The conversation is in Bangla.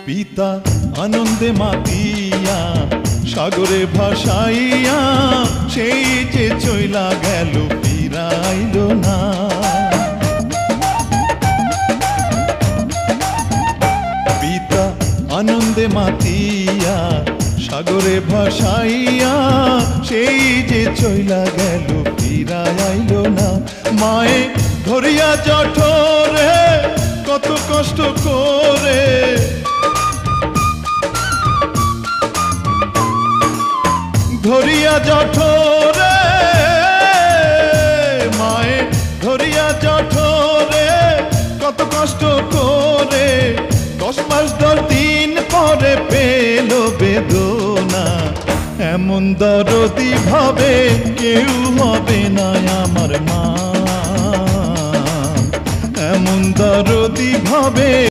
পিতা আনন্দে মাতিয়া সাগরে ভাসাইয়া সেই যে চইলা গেল ফিরাইল না। পিতা আনন্দে মাতিয়া সাগরে ভাসাইয়া সেই যে চইলা গেল ফিরাইল না। মায়ে ধরিয়া জঠরে কত কষ্ট করে, ধরিয়া জঠরে মায়ে ধরিয়া জঠরে কত কষ্ট করে 10 মাস 10 দিন পরে পেল বেদনা। এমন দরদি ভাবে কেউ হবে না আমার মা, এমন দরদি ভাবে